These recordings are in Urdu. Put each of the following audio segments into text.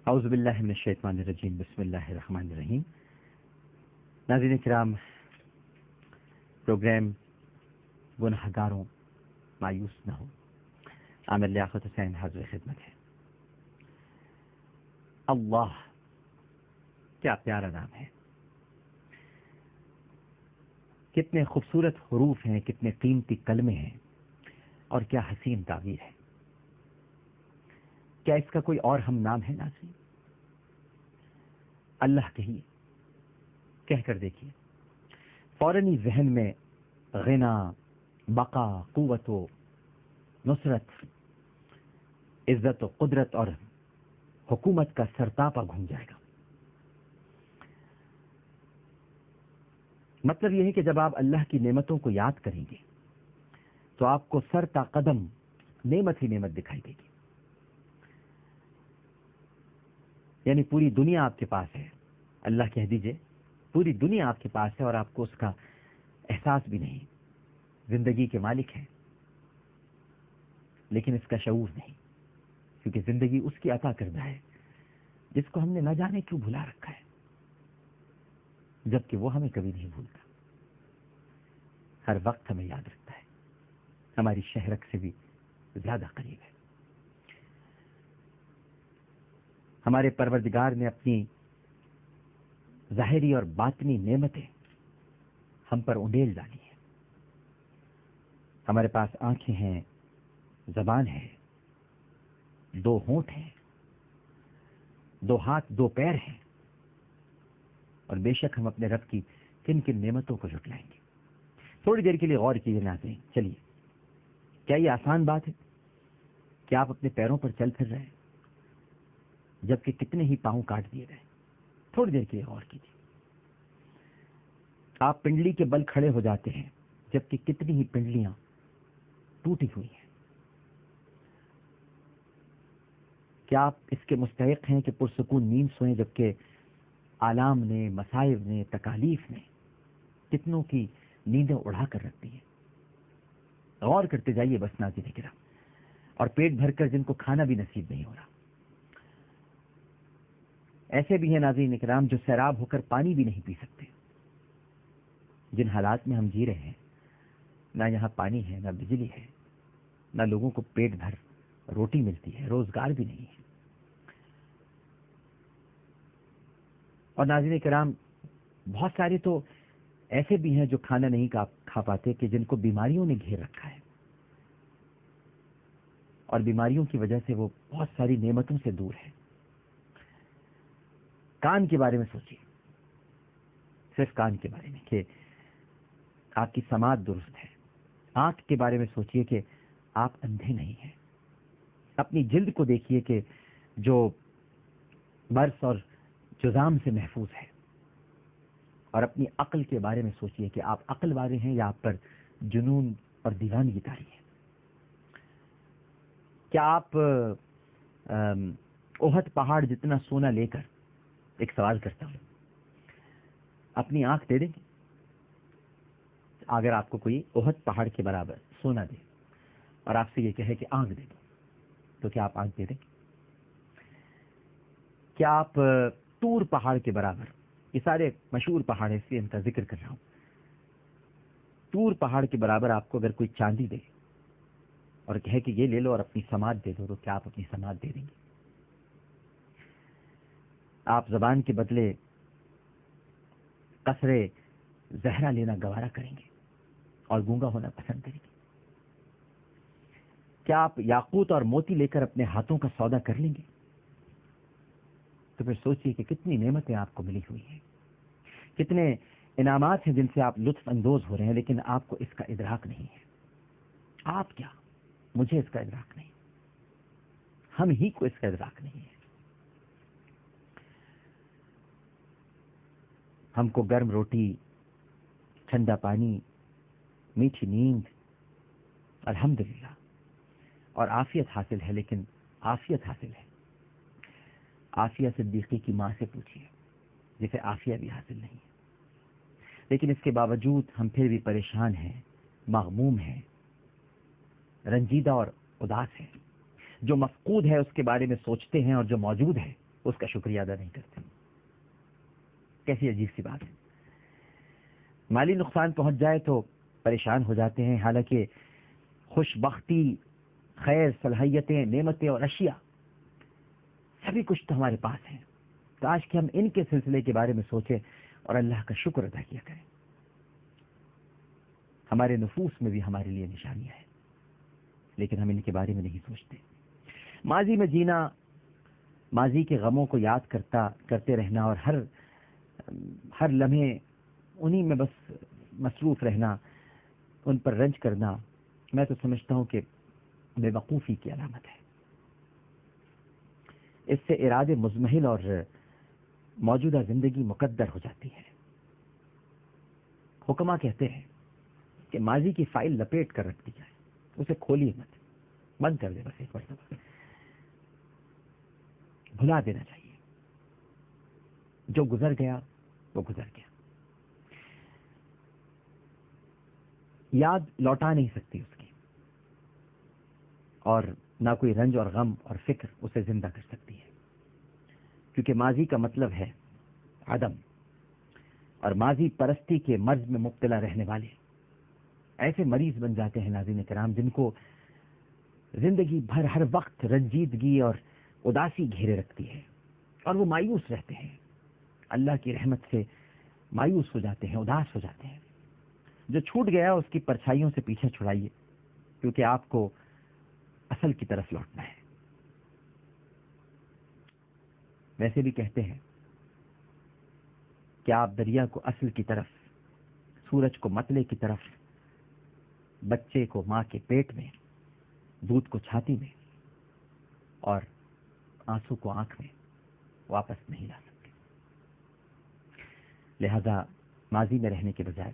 اعوذ باللہ من الشیطان الرجیم، بسم اللہ الرحمن الرحیم۔ ناظرین کرام، پروگرام گنہگاروں مایوس نہ ہو، عامر لیاقت حسین حاضر خدمت ہے۔ اللہ کیا پیارا نام ہے، کتنے خوبصورت حروف ہیں، کتنے قیمتی کلمے ہیں، اور کیا حسین تعبیر ہے۔ کیا اس کا کوئی اور ہم نام ہے ناظرین؟ اللہ کہیے، کہہ کر دیکھیے، فوراً ہی ذہن میں غنا، بقا، قوت و نصرت، عزت و قدرت اور حکومت کا سرتاپا گھوم جائے گا۔ مطلب یہ ہے کہ جب آپ اللہ کی نعمتوں کو یاد کریں گے تو آپ کو سر تا قدم نعمت ہی نعمت دکھائی دے گی، یعنی پوری دنیا آپ کے پاس ہے۔ اللہ کہہ دیجئے پوری دنیا آپ کے پاس ہے اور آپ کو اس کا احساس بھی نہیں۔ زندگی کے مالک ہیں لیکن اس کا شعور نہیں، کیونکہ زندگی اس کی عطا کردہ ہے جس کو ہم نے نہ جانے کیوں بھلا رکھا ہے، جبکہ وہ ہمیں کبھی نہیں بھولتا، ہر وقت ہمیں یاد رکھتا ہے، ہماری شہرک سے بھی زیادہ قریب ہے۔ ہمارے پروردگار نے اپنی ظاہری اور باطنی نعمتیں ہم پر انڈیل ڈالی ہیں۔ ہمارے پاس آنکھیں ہیں، زبان ہے، دو ہونٹ ہیں، دو ہاتھ، دو پیر ہیں، اور بے شک ہم اپنے رب کی کن کن نعمتوں کو جھٹلائیں گے۔ تھوڑی دیر کے لیے غور کیجیے ناظرین، چلیے، کیا یہ آسان بات ہے کہ آپ اپنے پیروں پر چل پھر رہے ہیں جبکہ کتنے ہی پاؤں کاٹ دیے گئے؟ تھوڑی دیر کے لیے غور کیجیے۔ آپ پنڈلی کے بل کھڑے ہو جاتے ہیں جبکہ کتنی ہی پنڈلیاں ٹوٹی ہوئی ہیں۔ کیا آپ اس کے مستحق ہیں کہ پرسکون نیند سوئیں جبکہ آلام نے، مصائب نے، تکالیف نے کتنوں کی نیندیں اڑا کر رکھتی ہیں؟ غور کرتے جائیے بس ناظرین کرام، اور پیٹ بھر کر جن کو کھانا بھی نصیب نہیں ہو رہا۔ ایسے بھی ہیں ناظرین کرام جو سیراب ہو کر پانی بھی نہیں پی سکتے۔ جن حالات میں ہم جی رہے ہیں، نہ یہاں پانی ہے، نہ بجلی ہے، نہ لوگوں کو پیٹ بھر روٹی ملتی ہے، روزگار بھی نہیں ہے۔ اور ناظرین کرام، بہت سارے تو ایسے بھی ہیں جو کھانا نہیں کھا پاتے کہ جن کو بیماریوں نے گھیر رکھا ہے، اور بیماریوں کی وجہ سے وہ بہت ساری نعمتوں سے دور ہے۔ کان کے بارے میں سوچیے، صرف کان کے بارے میں کہ آپ کی سماعت درست ہے۔ آنکھ کے بارے میں سوچیے کہ آپ اندھے نہیں ہیں۔ اپنی جلد کو دیکھیے کہ جو برس اور جذام سے محفوظ ہے، اور اپنی عقل کے بارے میں سوچیے کہ آپ عقل والے ہیں یا آپ پر جنون اور دیوانگی طاری ہے۔ کیا آپ احد پہاڑ جتنا سونا لے کر، ایک سوال کرتا ہوں، اپنی آنکھ دے دیں گے؟ اگر آپ کو کوئی احد پہاڑ کے برابر سونا دے اور آپ سے یہ کہے کہ آنکھ دے دو، تو کیا آپ آنکھ دے دیں گے؟ کیا آپ طور پہاڑ کے برابر، یہ سارے مشہور پہاڑ ہیں اس لیے ان کا ذکر کر رہا ہوں، طور پہاڑ کے برابر آپ کو اگر کوئی چاندی دے اور کہے کہ یہ لے لو اور اپنی سماعت دے دو، تو کیا آپ اپنی سماعت دے دیں گے؟ آپ زبان کے بدلے قصرے زہرا لینا گوارا کریں گے اور گونگا ہونا پسند کریں گے؟ کیا آپ یاقوت اور موتی لے کر اپنے ہاتھوں کا سودا کر لیں گے؟ تو پھر سوچئے کہ کتنی نعمتیں آپ کو ملی ہوئی ہیں، کتنے انعامات ہیں جن سے آپ لطف اندوز ہو رہے ہیں، لیکن آپ کو اس کا ادراک نہیں ہے۔ آپ کیا، مجھے اس کا ادراک نہیں، ہم ہی کو اس کا ادراک نہیں ہے۔ ہم کو گرم روٹی، ٹھنڈا پانی، میٹھی نیند، الحمدللہ، اور عافیت حاصل ہے، لیکن عافیت حاصل ہے، عافیہ صدیقی کی ماں سے پوچھیے جسے عافیہ بھی حاصل نہیں ہے۔ لیکن اس کے باوجود ہم پھر بھی پریشان ہیں، مغموم ہیں، رنجیدہ اور اداس ہیں۔ جو مفقود ہے اس کے بارے میں سوچتے ہیں، اور جو موجود ہے اس کا شکریہ ادا نہیں کرتے. کیسی عجیب سی بات ہے. مالی نقصان پہنچ جائے تو پریشان ہو جاتے ہیں، حالانکہ خوش بختی، خیر، صلاحیتیں، نعمتیں اور اشیاء سبھی کچھ تو ہمارے پاس ہیں. کاش کہ ہم ان کے سلسلے کے بارے میں سوچیں اور اللہ کا شکر ادا کیا کریں. ہمارے نفوس میں بھی ہمارے لیے نشانیاں ہیں، لیکن ہم ان کے بارے میں نہیں سوچتے. ماضی میں جینا، ماضی کے غموں کو یاد کرتے رہنا اور ہر لمحے انہی میں بس مصروف رہنا، ان پر رنج کرنا، میں تو سمجھتا ہوں کہ بے وقوفی کی علامت ہے. اس سے ارادے مزمحل اور موجودہ زندگی مقدر ہو جاتی ہے. حکما کہتے ہیں کہ ماضی کی فائل لپیٹ کر رکھ دی جائے، اسے کھولیے مت، بند کر دے بس ایک مرتبہ، بھلا دینا چاہیے. جو گزر گیا وہ گزر گیا. یاد لوٹا نہیں سکتی اس کی، اور نہ کوئی رنج اور غم اور فکر اسے زندہ کر سکتی ہے، کیونکہ ماضی کا مطلب ہے عدم. اور ماضی پرستی کے مرض میں مبتلا رہنے والے ایسے مریض بن جاتے ہیں ناظرین کرام، جن کو زندگی بھر ہر وقت رنجیدگی اور اداسی گھیرے رکھتی ہے، اور وہ مایوس رہتے ہیں، اللہ کی رحمت سے مایوس ہو جاتے ہیں، اداس ہو جاتے ہیں. جو چھوٹ گیا اس کی پرچھائیوں سے پیچھے چھڑائیے، کیونکہ آپ کو اصل کی طرف لوٹنا ہے. ویسے بھی کہتے ہیں کہ آپ دریا کو اصل کی طرف، سورج کو مطلع کی طرف، بچے کو ماں کے پیٹ میں، دودھ کو چھاتی میں اور آنسو کو آنکھ میں واپس نہیں لا سکتے. لہذا ماضی میں رہنے کے بجائے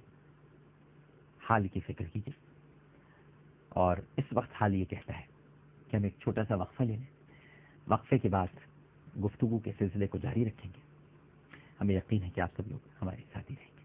حال کی فکر کیجیے. اور اس وقت حال یہ کہتا ہے کہ ہم ایک چھوٹا سا وقفہ لے لیں. وقفے کے بعد گفتگو کے سلسلے کو جاری رکھیں گے. ہمیں یقین ہے کہ آپ سب لوگ ہمارے ساتھی رہیں گے.